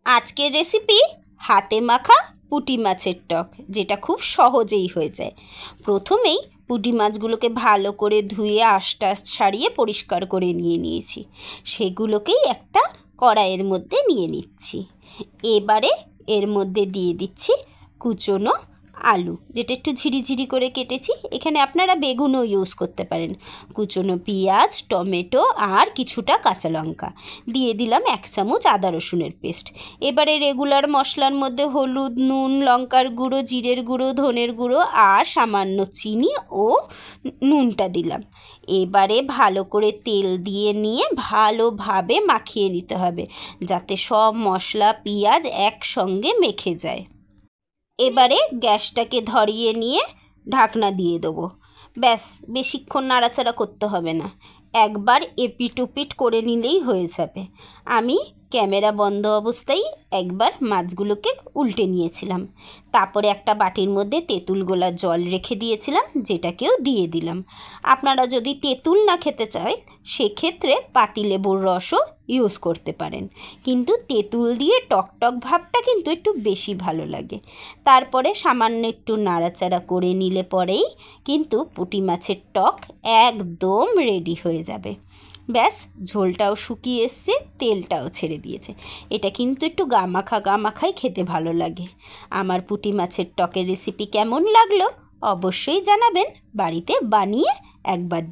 আজকের রেসিপি হাতে মাখা পুঁটি মাছের টক, যেটা খুব সহজেই হয়ে যায়। প্রথমেই পুঁটি মাছগুলোকে ভালো করে ধুয়ে আঁশ ছাড়িয়ে পরিষ্কার করে নিয়েছি। সেগুলোকেই একটা কড়াইয়ের মধ্যে নিয়ে নিচ্ছি। এবারে এর মধ্যে দিয়ে দিচ্ছি কুচনো আলু, যেটা একটু ঝিরিঝিরি করে কেটেছি। এখানে আপনারা বেগুনও ইউজ করতে পারেন। কুচনো পেঁয়াজ, টমেটো আর কিছুটা কাঁচা লঙ্কা দিয়ে দিলাম। 1 চামচ আদা রসুনের পেস্ট। এবারে রেগুলার মশলার মধ্যে হলুদ, নুন, লঙ্কার গুঁড়ো, জিরের গুঁড়ো, ধনের গুঁড়ো আর সামান্য চিনি ও নুনটা দিলাম। এবারে ভালো করে তেল দিয়ে নিয়ে ভালোভাবে মাখিয়ে নিতে হবে, যাতে সব মশলা পেঁয়াজ একসঙ্গে মেখে যায়। এবারে গ্যাসটাকে ধরিয়ে নিয়ে ঢাকনা দিয়ে দেবো। ব্যাস, বেশিক্ষণ নাড়াচাড়া করতে হবে না, একবার এপিট ওপিট করে নিলেই হয়ে যাবে। আমি ক্যামেরা বন্ধ অবস্থায় একবার মাছগুলোকে উল্টে নিয়েছিলাম। তারপরে একটা বাটির মধ্যে তেঁতুল গোলার জল রেখে দিয়েছিলাম, যেটাকেও দিয়ে দিলাম। আপনারা যদি তেঁতুল না খেতে চান সেক্ষেত্রে পাতিলেবুর রসও ইউজ করতে পারেন, কিন্তু তেঁতুল দিয়ে টকটক ভাবটা কিন্তু একটু বেশি ভালো লাগে। তারপরে সামান্য একটু নাড়াচাড়া করে নিলে পরেই কিন্তু পুঁটি মাছের টক একদম রেডি হয়ে যাবে। ব্যাস, ঝোলটাও শুকিয়ে এসছে, তেলটাও ছেড়ে দিয়েছে। এটা কিন্তু একটু গামাখাই খেতে ভালো লাগে। আমার পুঁটি মাছের টকের রেসিপি কেমন লাগলো অবশ্যই জানাবেন। বাড়িতে বানিয়ে একবার